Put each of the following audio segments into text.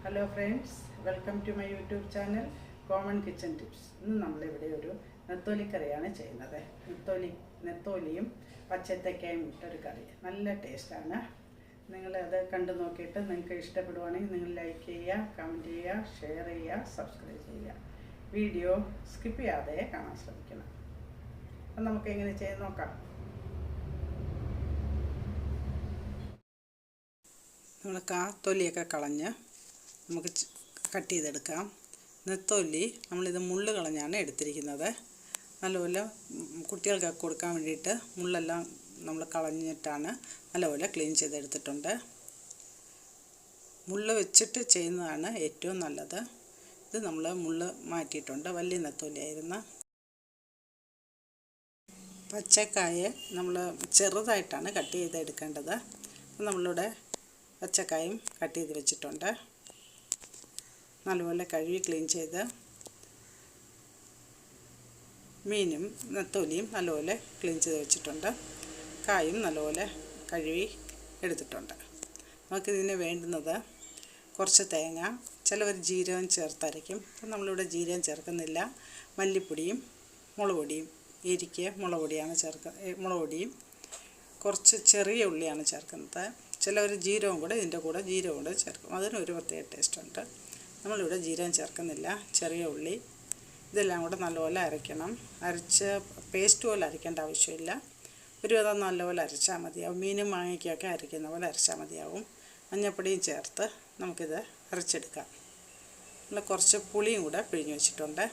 Hello friends, welcome to my YouTube channel common kitchen tips. ഇന്ന് നമ്മളിവിടെ ഒരു നെത്തോലിക്കറിയാണ് ചെയ്യുന്നത്. നെത്തോലിയും പച്ചത്തക്കയും ഇട്ടൊരു കറി. നല്ല ടേസ്റ്റാണ്. നിങ്ങളത് കണ്ടു നോക്കിയിട്ട് നിങ്ങൾക്ക് ഇഷ്ടപ്പെടുവാണെങ്കിൽ നിങ്ങൾ ലൈക്ക് ചെയ്യുക, കമൻറ്റ് ചെയ്യുക, ഷെയർ ചെയ്യുക, സബ്സ്ക്രൈബ് ചെയ്യുക. വീഡിയോ സ്കിപ്പ് ചെയ്യാതെ കാണാൻ ശ്രമിക്കണം. അപ്പം നമുക്ക് എങ്ങനെ ചെയ്ത് നോക്കാം. നമ്മൾ തൊലിയൊക്കെ കളഞ്ഞ് നമുക്ക് കട്ട് ചെയ്തെടുക്കാം. നെത്തോലി നമ്മളിത് മുള്ള് കളഞ്ഞാണ് എടുത്തിരിക്കുന്നത്. നല്ലപോലെ കുട്ടികൾക്കൊക്കെ കൊടുക്കാൻ വേണ്ടിയിട്ട് മുള്ളെല്ലാം നമ്മൾ കളഞ്ഞിട്ടാണ് നല്ലപോലെ ക്ലീൻ ചെയ്തെടുത്തിട്ടുണ്ട്. മുള്ള് വെച്ചിട്ട് ചെയ്യുന്നതാണ് ഏറ്റവും നല്ലത്. ഇത് നമ്മൾ മുള്ള് മാറ്റിയിട്ടുണ്ട്. വലിയ നെത്തോലിയായിരുന്നു. പച്ചക്കായ നമ്മൾ ചെറുതായിട്ടാണ് കട്ട് ചെയ്തെടുക്കേണ്ടത്. നമ്മളിവിടെ പച്ചക്കായും കട്ട് ചെയ്ത് വെച്ചിട്ടുണ്ട്. നല്ലപോലെ കഴുകി ക്ലീൻ ചെയ്ത് മീനും നെത്തോലിയും നല്ലപോലെ ക്ലീൻ ചെയ്ത് വെച്ചിട്ടുണ്ട്. കായും നല്ലപോലെ കഴുകി എടുത്തിട്ടുണ്ട്. നമുക്കിതിന് വേണ്ടുന്നത് കുറച്ച് തേങ്ങ, ചിലവർ ജീരകം ചേർത്തരയ്ക്കും. അപ്പം നമ്മളിവിടെ ജീരകം ചേർക്കുന്നില്ല. മല്ലിപ്പൊടിയും മുളക് പൊടിയും, എരിക്ക് മുളക് പൊടിയും കുറച്ച് ചെറിയ ഉള്ളിയാണ് ചേർക്കുന്നത്. ചിലവർ ജീരകം കൂടെ ഇതിൻ്റെ കൂടെ ചേർക്കും. അതിനൊരു പ്രത്യേക ടേസ്റ്റുണ്ട്. നമ്മളിവിടെ ജീരകം ചേർക്കുന്നില്ല. ചെറിയ ഉള്ളി ഇതെല്ലാം കൂടെ നല്ലപോലെ അരയ്ക്കണം. അരച്ച് പേസ്റ്റ് പോലെ അരയ്ക്കേണ്ട ആവശ്യമില്ല. ഒരുവിധം നല്ലപോലെ അരച്ചാൽ മതിയാവും. മീനും മാങ്ങയ്ക്കൊക്കെ അരയ്ക്കുന്ന പോലെ അരച്ചാൽ മതിയാവും. മഞ്ഞൾപ്പൊടിയും ചേർത്ത് നമുക്കിത് അരച്ചെടുക്കാം. നമ്മൾ കുറച്ച് പുളിയും കൂടെ പിഴിഞ്ഞ് വെച്ചിട്ടുണ്ട്.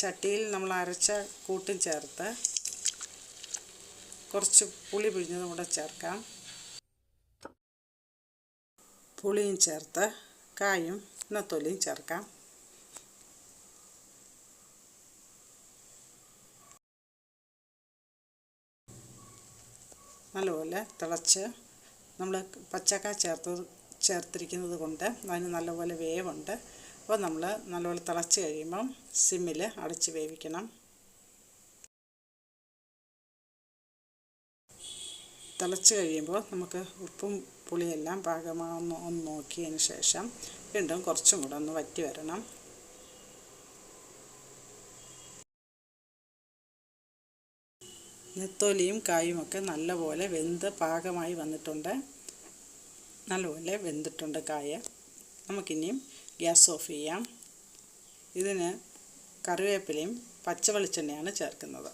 ചട്ടിയിൽ നമ്മൾ അരച്ച കൂട്ടും ചേർത്ത് കുറച്ച് പുളി പിഴിഞ്ഞതും കൂടെ ചേർക്കാം. പുളിയും ചേർത്ത് കായും നെത്തോലിയും ചേർക്കാം. നല്ലപോലെ തിളച്ച് നമ്മൾ പച്ചക്കായ ചേർത്തിരിക്കുന്നത് കൊണ്ട് അതിന് നല്ലപോലെ വേവുണ്ട്. അപ്പോൾ നമ്മൾ നല്ലപോലെ തിളച്ച് കഴിയുമ്പം സിമ്മിൽ അടച്ച് വേവിക്കണം. തിളച്ച് കഴിയുമ്പോൾ നമുക്ക് ഉപ്പും പുളിയെല്ലാം പാകമാണെന്ന് ഒന്ന് നോക്കിയതിന് ശേഷം വീണ്ടും കുറച്ചും കൂടെ ഒന്ന് വറ്റി വരണം. നെത്തോലിയും കായുമൊക്കെ നല്ലപോലെ വെന്ത് പാകമായി വന്നിട്ടുണ്ട്. നല്ലപോലെ വെന്തിട്ടുണ്ട് കായ. നമുക്കിനിയും ഗ്യാസ് ഓഫ് ചെയ്യാം. ഇതിന് കറിവേപ്പിലയും പച്ച വെളിച്ചെണ്ണയാണ് ചേർക്കുന്നത്.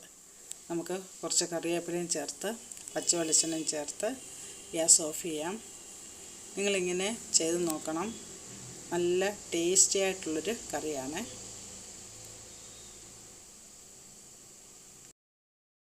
നമുക്ക് കുറച്ച് കറിവേപ്പിലയും ചേർത്ത് പച്ച വെളിച്ചെണ്ണയും ചേർത്ത് ഗ്യാസ് ഓഫ് ചെയ്യാം. നിങ്ങളിങ്ങനെ ചെയ്ത് നോക്കണം. നല്ല ടേസ്റ്റി ആയിട്ടുള്ളൊരു കറിയാണ്.